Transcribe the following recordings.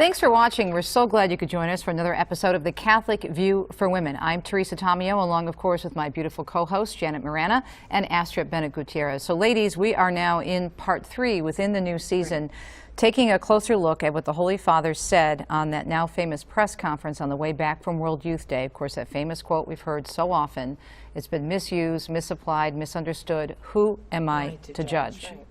Thanks for watching. We're so glad you could join us for another episode of The Catholic View for Women. I'm Teresa Tomeo, along, of course, with my beautiful co-hosts, Janet Marana and Astrid Bennett Gutierrez. So, ladies, we are now in part 3 within the new season, taking a closer look at what the Holy Father said on that now famous press conference on the way back from World Youth Day. Of course, that famous quote we've heard so often. It's been misused, misapplied, misunderstood. Who am I to judge? Right.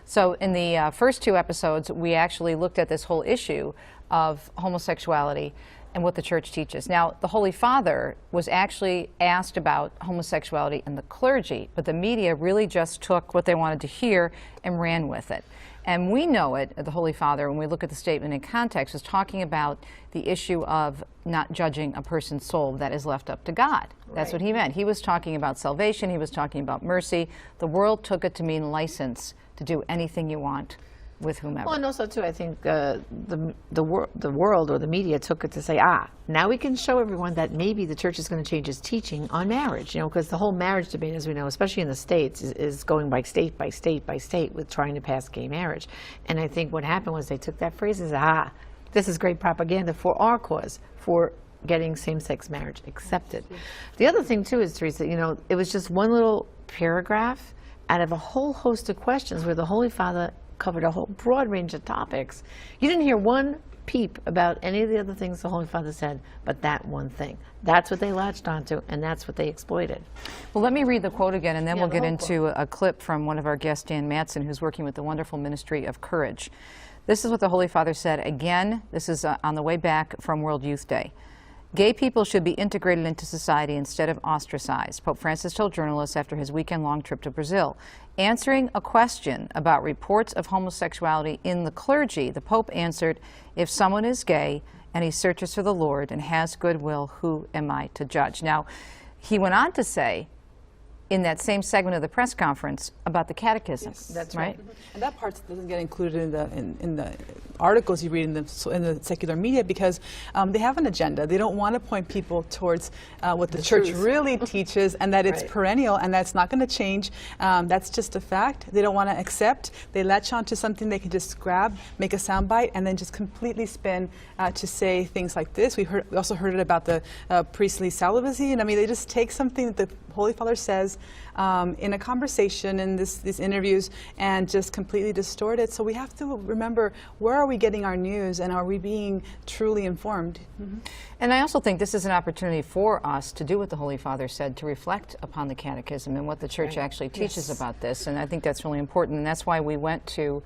So in the first 2 episodes, we actually looked at this whole issue of homosexuality and what the Church teaches. Now, the Holy Father was actually asked about homosexuality in the clergy, but the media really just took what they wanted to hear and ran with it. And we know it, the Holy Father, when we look at the statement in context, is talking about the issue of not judging a person's soul that is left up to God. That's what he meant. He was talking about salvation. He was talking about mercy. The world took it to mean license to do anything you want with whomever. Well, and also, too, I think the world or the media took it to say, now we can show everyone that maybe the Church is going to change its teaching on marriage, you know, because the whole marriage debate, as we know, especially in the States, is going by state by state by state with trying to pass gay marriage. And I think what happened was they took that phrase and said, this is great propaganda for our cause, for getting same-sex marriage accepted. The other thing, too, is, Teresa, you know, it was just one little paragraph out of a whole host of questions where the Holy Father covered a whole broad range of topics. You didn't hear one peep about any of the other things the Holy Father said, but that one thing. That's what they latched onto, and that's what they exploited. Well, let me read the quote again, and then we'll get into a clip from one of our guests, Dan Matson, who's working with the wonderful Ministry of Courage. This is what the Holy Father said. Again, this is on the way back from World Youth Day. Gay people should be integrated into society instead of ostracized, Pope Francis told journalists after his weekend-long trip to Brazil. Answering a question about reports of homosexuality in the clergy, the Pope answered, if someone is gay and he searches for the Lord and has goodwill, who am I to judge? Now, he went on to say, in that same segment of the press conference, about the Catechism. Yes, that's right. And that part doesn't get included in the articles you read in the secular media because they have an agenda. They don't want to point people towards what the Church really teaches, and that it's perennial and that's not going to change. That's just a fact. They don't want to accept. They latch on to something they can just grab, make a soundbite, and then just completely spin to say things like this. We also heard it about the priestly celibacy, and I mean, they just take something that the Holy Father says in a conversation in these interviews and just completely distort it. So we have to remember, where are we getting our news, and are we being truly informed? And I also think this is an opportunity for us to do what the Holy Father said, to reflect upon the Catechism and what the Church actually teaches about this. And I think that's really important, and that's why we went to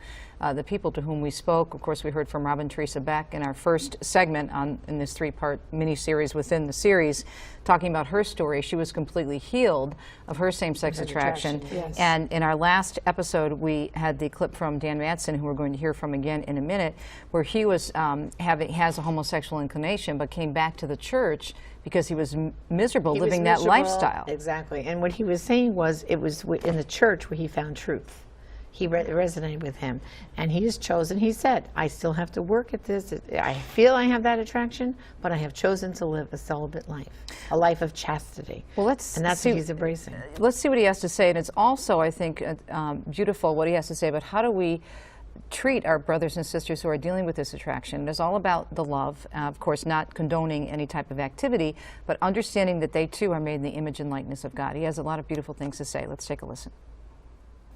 the people to whom we spoke. Of course, we heard from Robin Teresa Beck in our first segment in this 3-part mini-series within the series, talking about her story. She was completely healed of her same-sex attraction. And in our last episode, we had the clip from Dan Matson, who we're going to hear from again in a minute, where he was has a homosexual inclination, but came back to the Church because he was miserable living that lifestyle. Exactly. And what he was saying was, it was in the Church where he found truth. He resonated with him, and he has chosen, he said, I still have to work at this. I feel I have that attraction, but I have chosen to live a celibate life, a life of chastity. Well, and that's what he's embracing. Let's see what he has to say, and it's also, I think, beautiful what he has to say about how do we treat our brothers and sisters who are dealing with this attraction. It's all about the love, of course, not condoning any type of activity, but understanding that they too are made in the image and likeness of God. He has a lot of beautiful things to say. Let's take a listen.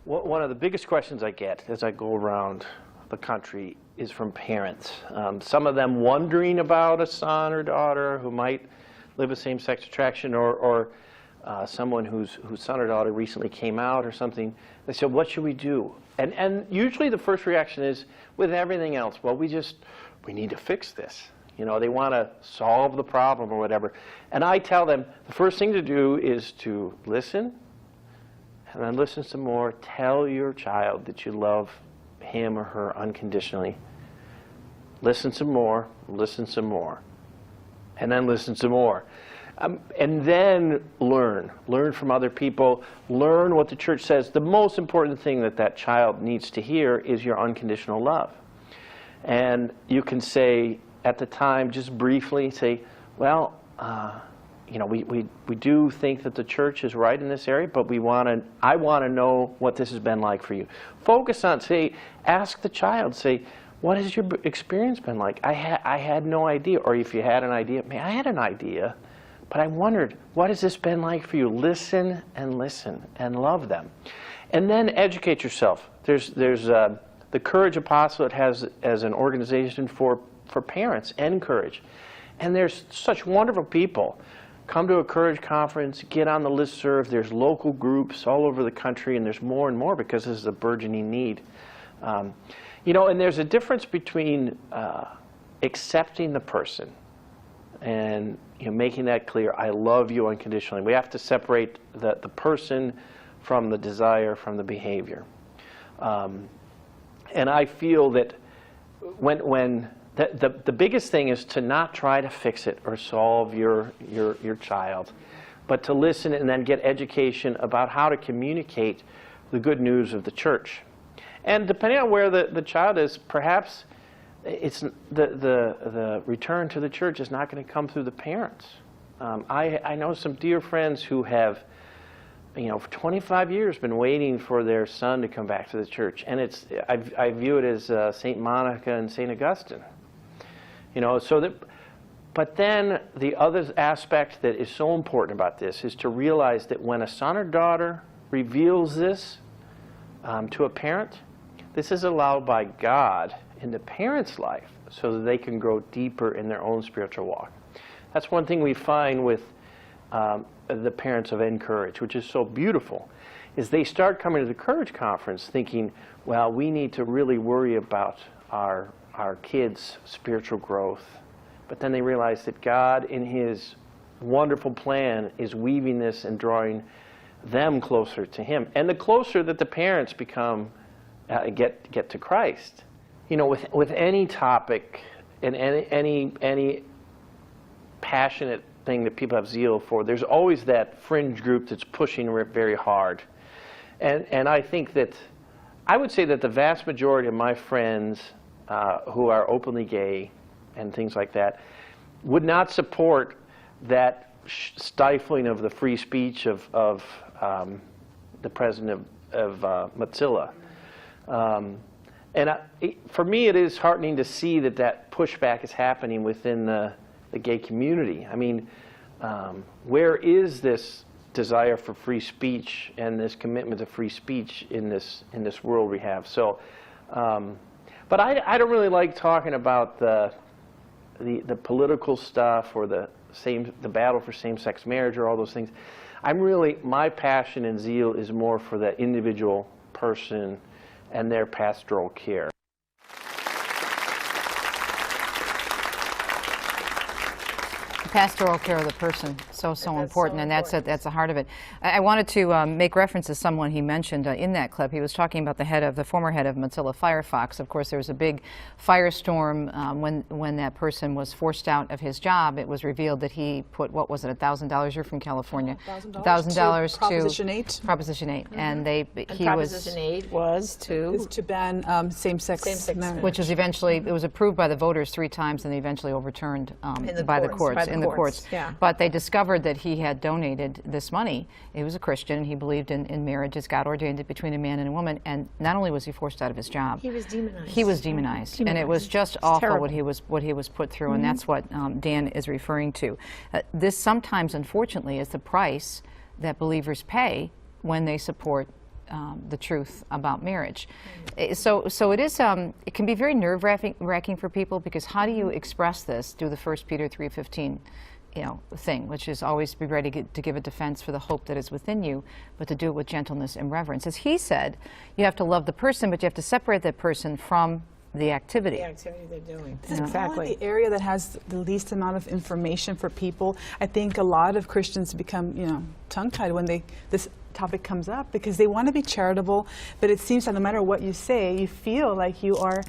One of the biggest questions I get as I go around the country is from parents. Some of them wondering about a son or daughter who might live a same-sex attraction, or someone whose son or daughter recently came out or something. They said, what should we do? And usually the first reaction is, with everything else, well, we need to fix this. You know, they want to solve the problem or whatever. And I tell them, the first thing to do is to listen, and then listen some more. Tell your child that you love him or her unconditionally. Listen some more, and then listen some more. And then learn from other people, learn what the Church says. The most important thing that child needs to hear is your unconditional love. And you can say, at the time, just briefly say, well, you know, we do think that the Church is right in this area, but I want to know what this has been like for you. Focus on, ask the child, say, what has your experience been like? I had no idea. Or if you had an idea, man, I had an idea, but I wondered, what has this been like for you? Listen and love them. And then educate yourself. There's the Courage Apostolate has as an organization for parents and Courage. And there's such wonderful people. Come to a Courage conference, get on the listserv. There's local groups all over the country, and there's more and more because this is a burgeoning need. You know, and there's a difference between accepting the person and making that clear. I love you unconditionally. We have to separate the person from the desire, from the behavior. And I feel that when the biggest thing is to not try to fix it or solve your child, but to listen and then get education about how to communicate the good news of the church. And depending on where the child is, perhaps it's the return to the church is not going to come through the parents. I know some dear friends who have, for 25 years been waiting for their son to come back to the church, and I view it as St. Monica and St. Augustine. But then the other aspect that is so important about this is to realize that when a son or daughter reveals this to a parent, this is allowed by God in the parent's life so that they can grow deeper in their own spiritual walk. That's one thing we find with the parents of Encourage, which is so beautiful, is they start coming to the Courage Conference thinking, well, we need to really worry about our kids' spiritual growth. But then they realize that God, in His wonderful plan, is weaving this and drawing them closer to Him. And the closer that the parents become, get to Christ. With any topic and any passionate thing that people have zeal for, there's always that fringe group that's pushing very hard. And I think that, I would say that the vast majority of my friends who are openly gay and things like that would not support that stifling of the free speech of the president of Mozilla. For me, it is heartening to see that pushback is happening within the gay community. I mean, where is this desire for free speech and this commitment to free speech in this world we have? So, but I don't really like talking about the political stuff or the battle for same-sex marriage or all those things. My passion and zeal is more for the individual person and their pastoral care. Pastoral care of the person, so important, and that's the heart of it. I wanted to make reference to someone he mentioned in that clip. He was talking about the former head of Mozilla, Firefox. Of course, there was a big firestorm when that person was forced out of his job. It was revealed that he put, what was it, $1,000? You're from California. $1,000 to Proposition 8. Proposition 8, Mm-hmm. and Proposition 8 was to ban same-sex marriage, which was eventually, it was approved by the voters 3 times, and eventually overturned by the courts. Yeah. But they discovered that he had donated this money. He was a Christian. He believed in marriage as God ordained it between a man and a woman. And not only was he forced out of his job, he was demonized. He was demonized. And it was just awful what he was put through. Mm-hmm. And that's what Dan is referring to. This sometimes, unfortunately, is the price that believers pay when they support the truth about marriage. So it is. It can be very nerve-wracking for people, because how do you express this? Do the 1 Peter 3:15, thing, which is always be ready to give a defense for the hope that is within you, but to do it with gentleness and reverence. As he said, you have to love the person, but you have to separate that person from the activity. The activity they're doing. This is probably the area that has the least amount of information for people. I think a lot of Christians become, tongue-tied when this topic comes up, because they want to be charitable, but it seems that no matter what you say, you feel like you are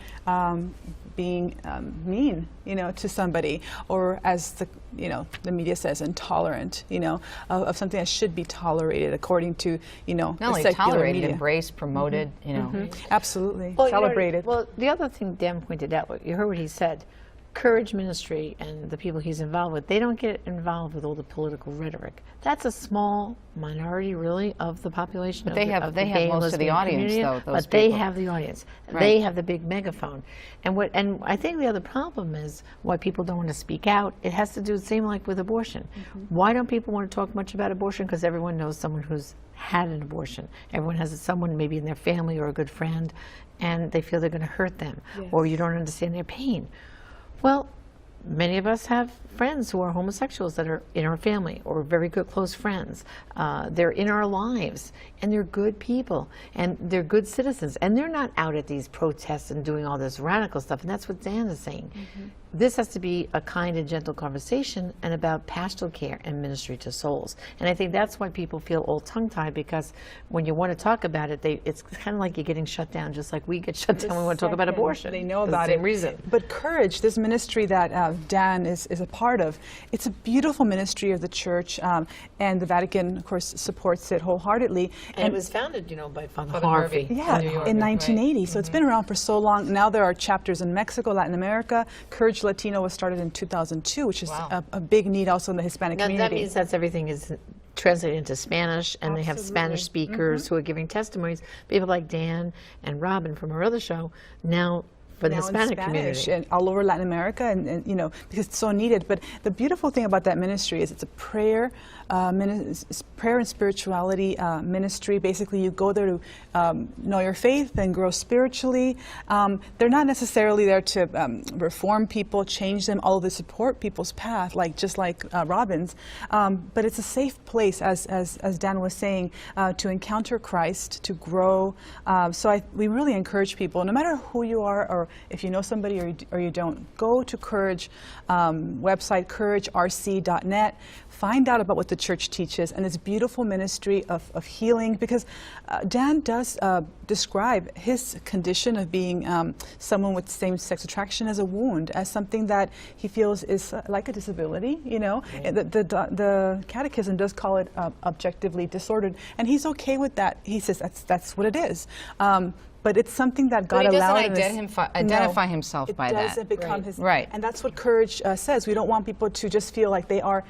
being mean, to somebody, or as the media says, intolerant, of something that should be tolerated according to, not the only secular tolerated, media. embraced, promoted, Absolutely, Well, celebrated. Well, the other thing Dan pointed out, you heard what he said. Courage Ministry and the people he's involved with, they don't get involved with all the political rhetoric. That's a small minority, really, of the population. But they have most of the audience, though. But they have the audience. Right. They have the big megaphone. And I think the other problem is why people don't want to speak out. It has to do the same like with abortion. Why don't people want to talk much about abortion? Because everyone knows someone who's had an abortion. Everyone has someone maybe in their family or a good friend, and they feel they're going to hurt them, or you don't understand their pain. Well, many of us have friends who are homosexuals that are in our family or very good close friends. They're in our lives, and they're good people, and they're good citizens, and they're not out at these protests and doing all this radical stuff, and that's what Dan is saying. This has to be a kind and gentle conversation and about pastoral care and ministry to souls. And I think that's why people feel all tongue-tied, because when you want to talk about it, it's kind of like you're getting shut down, just like we get shut down when we want to talk about abortion. They know about it. Same reason. But Courage, this ministry that Dan is a part of, it's a beautiful ministry of the Church, and the Vatican, of course, supports it wholeheartedly. And it was founded, by Father Harvey. Yeah, in 1980. So it's been around for so long. Now there are chapters in Mexico, Latin America. Courage Latino was started in 2002, which is a big need also in the Hispanic community. That means that everything is translated into Spanish, and they have Spanish speakers who are giving testimonies. People like Dan and Robin from our other show now for the Hispanic community. And all over Latin America, and because it's so needed. But the beautiful thing about that ministry is it's a prayer and spirituality ministry. Basically, you go there to know your faith and grow spiritually. They're not necessarily there to reform people, change them, although they support people's path, just like Robin's. But it's a safe place, as Dan was saying, to encounter Christ, to grow. So we really encourage people, no matter who you are, or if you know somebody or you don't, go to Courage website, couragerc.net. Find out about what the Church teaches and this beautiful ministry of healing, because Dan does describe his condition of being someone with same-sex attraction as a wound, as something that he feels is like a disability. The Catechism does call it objectively disordered, and he's okay with that. He says that's what it is. But it's something that God allowed him. But he doesn't identify himself by that. It doesn't become his. Right. And that's what Courage says. We don't want people to just feel like they are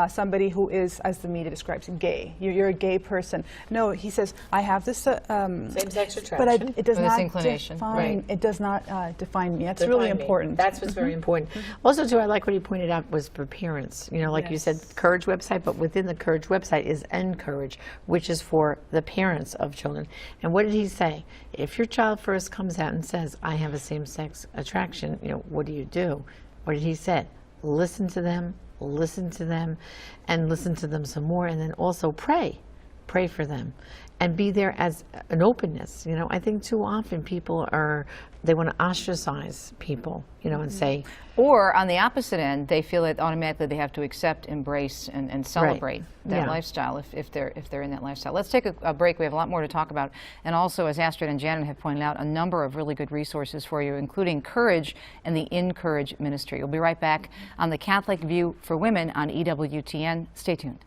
somebody who is, as the media describes, gay. You're a gay person. No, he says, I have this same-sex attraction, but it does not inclination. define. It does not define me. That's really important. That's what's very important. Also, too, I like what he pointed out was for parents. Like you said, Courage website, but within the Courage website is Encourage, which is for the parents of children. And what did he say? If your child first comes out and says, I have a same-sex attraction, what do you do? What did he say? Listen to them, and listen to them some more, and then also pray for them, and be there as an openness. I think too often people they want to ostracize people, and say. Or on the opposite end, they feel that automatically they have to accept, embrace, and celebrate that lifestyle if they're in that lifestyle. Let's take a break. We have a lot more to talk about, and also, as Astrid and Janet have pointed out, a number of really good resources for you, including Courage and the Encourage Ministry. We'll be right back on the Catholic View for Women on EWTN. Stay tuned.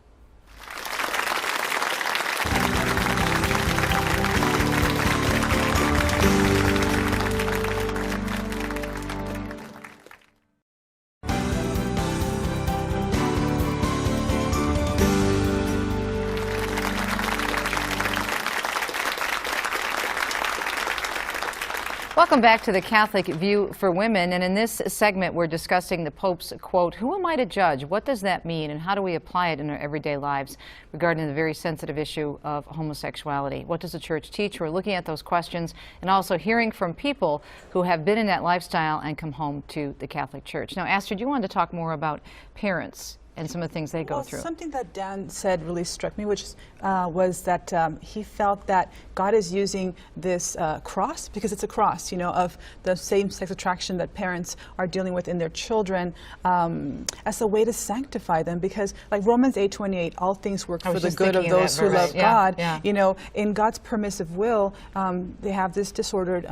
Welcome back to the Catholic View for Women, and in this segment we're discussing the Pope's quote, "Who am I to judge? What does that mean, and how do we apply it in our everyday lives regarding the very sensitive issue of homosexuality? What does the Church teach?" We're looking at those questions and also hearing from people who have been in that lifestyle and come home to the Catholic Church. Now, Astrid, you wanted to talk more about parents and some of the things they go through. Something that Dan said really struck me, which was that he felt that God is using this cross, because it's a cross, of the same-sex attraction that parents are dealing with in their children, as a way to sanctify them. Because, like Romans 8:28, all things work for the good of those who love God. In God's permissive will, they have this disordered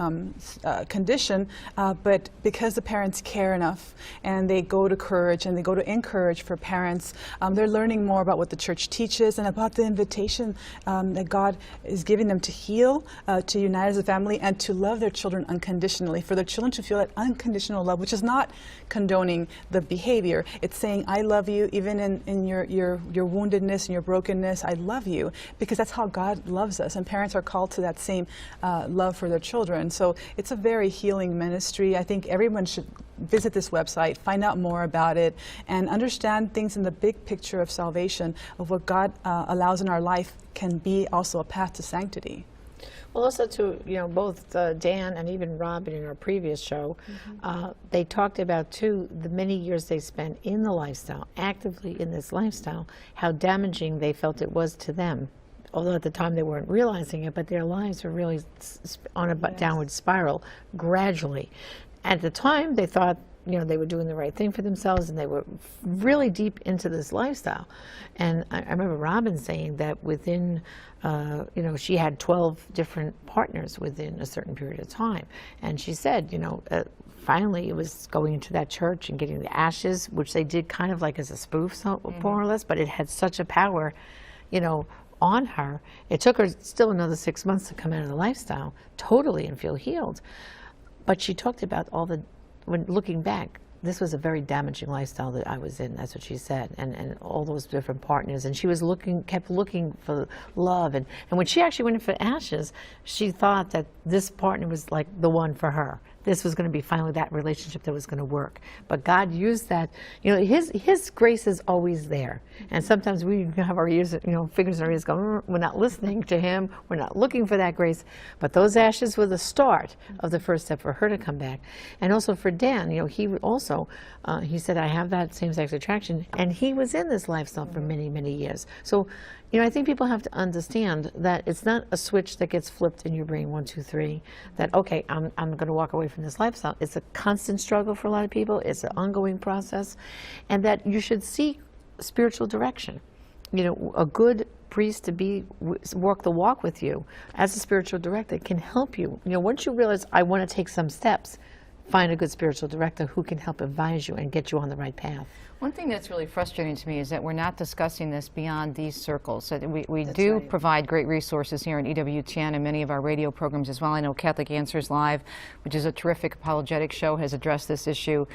condition, but because the parents care enough and they go to Courage and they go to Encourage for parents, parents. They're learning more about what the church teaches and about the invitation that God is giving them to heal, to unite as a family, and to love their children unconditionally, for their children to feel that unconditional love, which is not condoning the behavior. It's saying, I love you even in your woundedness and your brokenness. I love you, because that's how God loves us, and parents are called to that same love for their children. So it's a very healing ministry. I think everyone should visit this website, find out more about it, and understand things in the big picture of salvation, of what God allows in our life can be also a path to sanctity. Well, also to, both Dan and even Robin in our previous show, they talked about too the many years they spent in the lifestyle, actively in this lifestyle, how damaging they felt it was to them. Although at the time they weren't realizing it, but their lives were really on a downward spiral gradually. At the time, they thought, they were doing the right thing for themselves, and they were really deep into this lifestyle. And I remember Robin saying that within, she had 12 different partners within a certain period of time. And she said, finally it was going into that church and getting the ashes, which they did kind of like as a spoof, more or less, but it had such a power, on her. It took her still another 6 months to come out of the lifestyle totally and feel healed. But she talked about when looking back, this was a very damaging lifestyle that I was in. That's what she said, and all those different partners. And she was kept looking for love. And when she actually went in for ashes, she thought that this partner was like the one for her. This was going to be finally that relationship that was going to work. But God used that. His grace is always there. And sometimes we have our ears, fingers in our ears going, we're not listening to him. We're not looking for that grace. But those ashes were the start of the first step for her to come back. And also for Dan, he also, he said, I have that same-sex attraction. And he was in this lifestyle for many, many years. So, I think people have to understand that it's not a switch that gets flipped in your brain, 1, 2, 3, that, okay, I'm going to walk away from this lifestyle. It's a constant struggle for a lot of people. It's an ongoing process. And that you should seek spiritual direction. A good priest to walk the walk with you as a spiritual director can help you. Once you realize, I want to take some steps, find a good spiritual director who can help advise you and get you on the right path. One thing that's really frustrating to me is that we're not discussing this beyond these circles. So we do provide great resources here on EWTN and many of our radio programs as well. I know Catholic Answers Live, which is a terrific apologetic show, has addressed this issue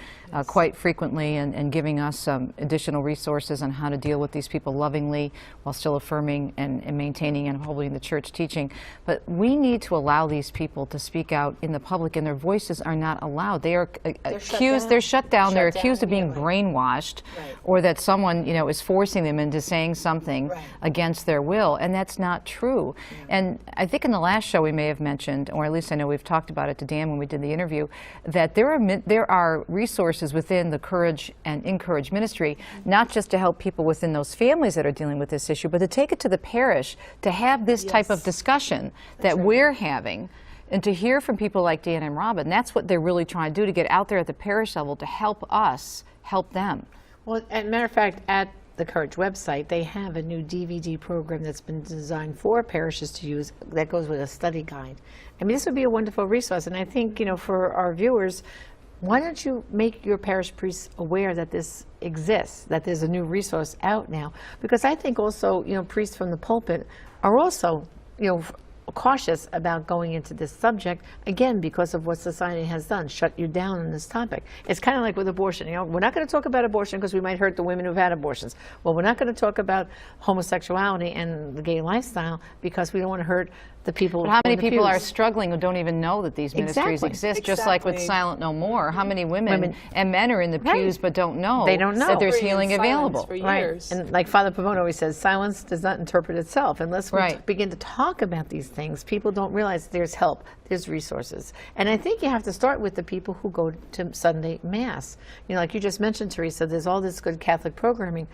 quite frequently and giving us some additional resources on how to deal with these people lovingly while still affirming and maintaining and upholding the church teaching. But we need to allow these people to speak out in the public, and their voices are not allowed. They are accused, they're shut down, they're accused of being brainwashed. Or that someone, is forcing them into saying something against their will, and that's not true. And I think in the last show we may have mentioned, or at least I know we've talked about it to Dan when we did the interview, that there are resources within the Courage and Encourage ministry, not just to help people within those families that are dealing with this issue, but to take it to the parish, to have this type of discussion that we're having, and to hear from people like Dan and Robin. That's what they're really trying to do, to get out there at the parish level to help us help them. Well, as a matter of fact, at the Courage website, they have a new DVD program that's been designed for parishes to use that goes with a study guide. I mean, this would be a wonderful resource. And I think, for our viewers, why don't you make your parish priests aware that this exists, that there's a new resource out now? Because I think also, priests from the pulpit are also, cautious about going into this subject, again, because of what society has done, shut you down on this topic. It's kind of like with abortion. We're not going to talk about abortion because we might hurt the women who've had abortions. Well, we're not going to talk about homosexuality and the gay lifestyle because we don't want to hurt the people. But how many people are struggling who don't even know that these ministries exist? Just like with Silent No More, how many women and men are in the pews but don't know, that there's healing available? For years. And like Father Pavone always says, silence does not interpret itself. Unless we begin to talk about these things, people don't realize there's help, there's resources. And I think you have to start with the people who go to Sunday Mass. Like you just mentioned, Teresa, there's all this good Catholic programming.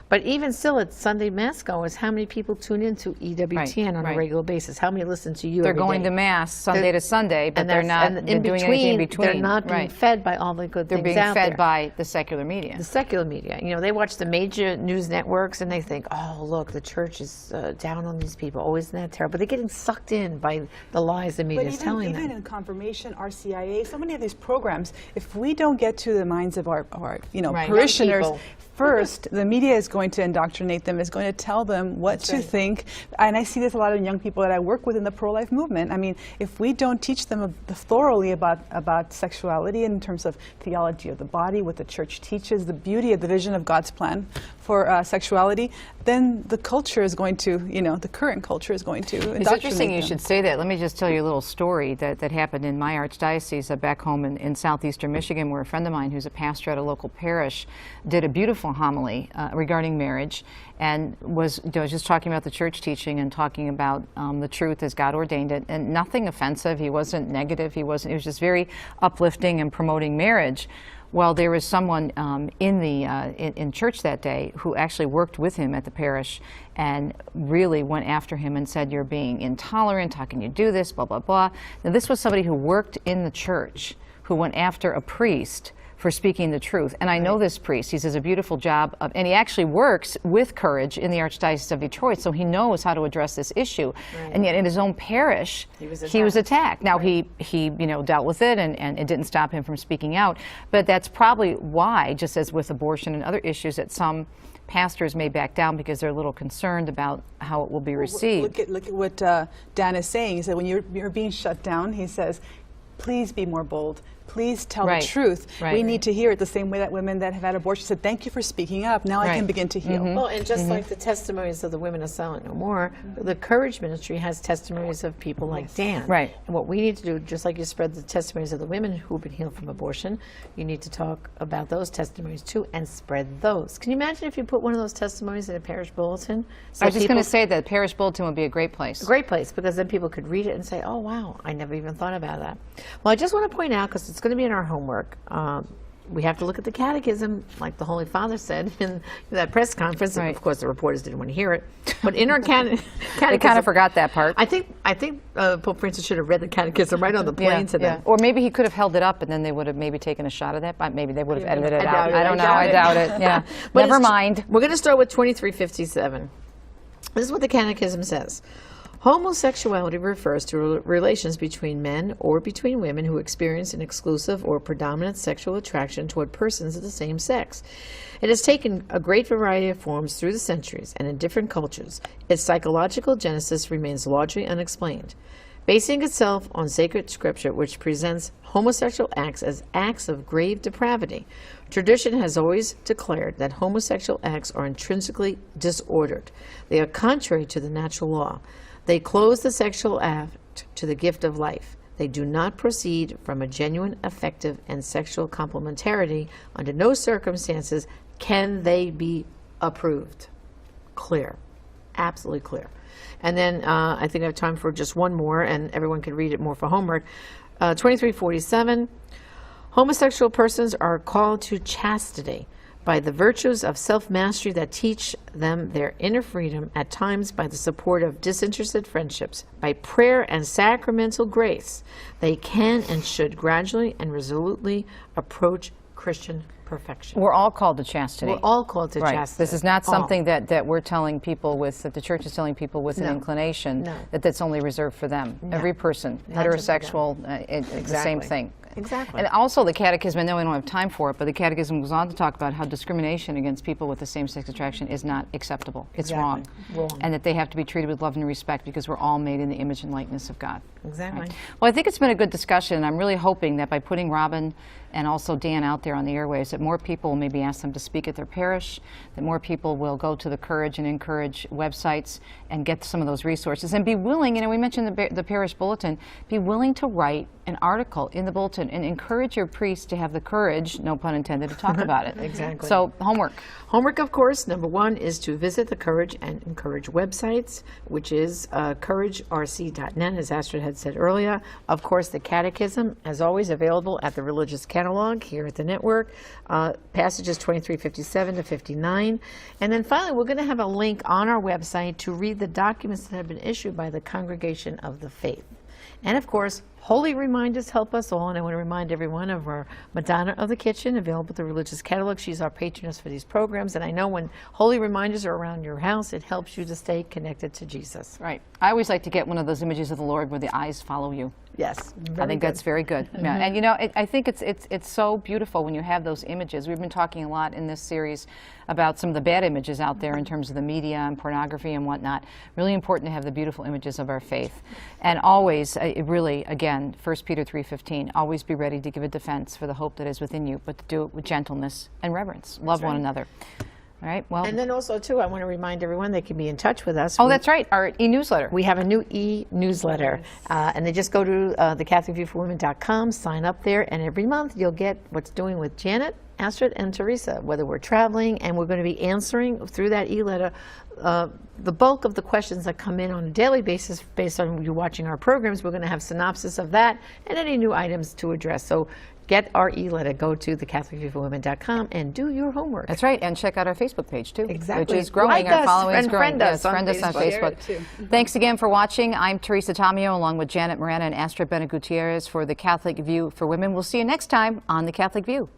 But even still, at Sunday Mass goers, how many people tune into EWTN on a regular basis? How many listen to you They're every going day? to Mass Sunday to Sunday, but they're not doing anything in between. They're not being fed by all the good things out there. They're being fed by the secular media. The secular media. They watch the major news networks and they think, oh, look, the church is down on these people. Oh, isn't that terrible? But they're getting sucked in by the lies the media is telling telling even them. in confirmation, RCIA, so many of these programs, if we don't get to the minds of our Right, parishioners young people. first, the media is going to indoctrinate them, is going to tell them what to think. And I see this a lot of young people that I work with in the pro-life movement. I mean, if we don't teach them thoroughly about sexuality in terms of theology of the body, what the church teaches, the beauty of the vision of God's plan for sexuality, then the culture is going to, the current culture is going to indoctrinate It's interesting you them. should say that. Let me just tell you a little story that happened in my archdiocese back home in southeastern Michigan, where a friend of mine who's a pastor at a local parish did a beautiful homily regarding marriage, and was just talking about the church teaching and talking about the truth as God ordained it, and nothing offensive. He wasn't negative. He was just very uplifting and promoting marriage. Well, there was someone in church that day who actually worked with him at the parish and really went after him and said, "You're being intolerant. How can you do this? Blah, blah, blah." Now, this was somebody who worked in the church who went after a priest for speaking the truth. And I know this priest. He does a beautiful job and he actually works with Courage in the Archdiocese of Detroit, so he knows how to address this issue. And yet in his own parish, he was attacked. Now he dealt with it, and it didn't stop him from speaking out. But that's probably why, just as with abortion and other issues, that some pastors may back down because they're a little concerned about how it will be received. Look at what Dan is saying. He said, when you're being shut down, he says, please be more bold. Please tell the truth. We need to hear it the same way that women that have had abortion said, "Thank you for speaking up. Now I can begin to heal." Well, and just like the testimonies of the women of Silent No More, the Courage Ministry has testimonies of people like Dan. Right. And what we need to do, just like you spread the testimonies of the women who've been healed from abortion, you need to talk about those testimonies too and spread those. Can you imagine if you put one of those testimonies in a parish bulletin? So I was just going to say that parish bulletin would be a great place. Great place, because then people could read it and say, "Oh wow, I never even thought about that." Well, I just want to point out, because it's going to be in our homework, we have to look at the Catechism, like the Holy Father said in that press conference. And of course, the reporters didn't want to hear it. But in our Catechism, They kind of forgot that part. I think Pope Francis should have read the Catechism right on the plane to them. Or maybe he could have held it up, and then they would have maybe taken a shot of that. But maybe they would have edited it out. I don't know. I doubt it. Yeah. But Never mind. We're going to start with 2357. This is what the Catechism says. Homosexuality refers to relations between men or between women who experience an exclusive or predominant sexual attraction toward persons of the same sex. It has taken a great variety of forms through the centuries and in different cultures. Its psychological genesis remains largely unexplained. Basing itself on sacred scripture, which presents homosexual acts as acts of grave depravity, tradition has always declared that homosexual acts are intrinsically disordered. They are contrary to the natural law. They close the sexual act to the gift of life. They do not proceed from a genuine, affective, and sexual complementarity. Under no circumstances can they be approved. Clear. Absolutely clear. And then I think I have time for just one more, and everyone can read it more for homework. 2347, homosexual persons are called to chastity by the virtues of self-mastery that teach them their inner freedom, at times by the support of disinterested friendships. By prayer and sacramental grace, they can and should gradually and resolutely approach Christian perfection. We're all called to chastity. We're all called to chastity. This is not something that we're telling people with, that the church is telling people with an inclination, that's only reserved for them. Every person, heterosexual, it's the same thing. Exactly. And also the Catechism, I know we don't have time for it, but the Catechism goes on to talk about how discrimination against people with the same-sex attraction is not acceptable. It's wrong. And that they have to be treated with love and respect because we're all made in the image and likeness of God. Exactly. Right. Well, I think it's been a good discussion. I'm really hoping that by putting Robin and also Dan out there on the airwaves, that more people will maybe ask them to speak at their parish, that more people will go to the Courage and Encourage websites and get some of those resources, and be willing, we mentioned the parish bulletin, be willing to write an article in the bulletin and encourage your priest to have the courage, no pun intended, to talk about it. Exactly. So, homework. Homework, of course, number one is to visit the Courage and Encourage websites, which is couragerc.net, as Astrid had said earlier. Of course, the Catechism, as always, available at the Religious Catalog here at the network, passages 2357 to 59. And then finally, we're going to have a link on our website to read the documents that have been issued by the Congregation of the Faith. And of course, Holy reminders help us all, and I want to remind everyone of our Madonna of the Kitchen, available at the Religious Catalog. She's our patroness for these programs, and I know when holy reminders are around your house, it helps you to stay connected to Jesus. Right. I always like to get one of those images of the Lord where the eyes follow you. Yes, I think that's very good. Yeah. And you know, I think it's so beautiful when you have those images. We've been talking a lot in this series about some of the bad images out there in terms of the media and pornography and whatnot. Really important to have the beautiful images of our faith. And always, really, again, 1 Peter 3:15, always be ready to give a defense for the hope that is within you, but to do it with gentleness and reverence. Love one another. All right, well. And then also, too, I want to remind everyone they can be in touch with us. Oh, that's right, our e-newsletter. We have a new e-newsletter, and they just go to thecatholicviewforwomen.com, sign up there, and every month you'll get what's doing with Janet, Astrid, and Teresa, whether we're traveling, and we're going to be answering through that e-letter the bulk of the questions that come in on a daily basis based on you watching our programs. We're going to have synopsis of that and any new items to address. So get our e-letter, go to thecatholicviewforwomen.com and do your homework. That's right, and check out our Facebook page too. Exactly. Which is growing. Like our us, following is growing. friend us Yes, on friend us on Facebook. Facebook. Share it, too. Thanks again for watching. I'm Teresa Tamio along with Janet Morana and Astrid Bennett Gutierrez for The Catholic View for Women. We'll see you next time on The Catholic View.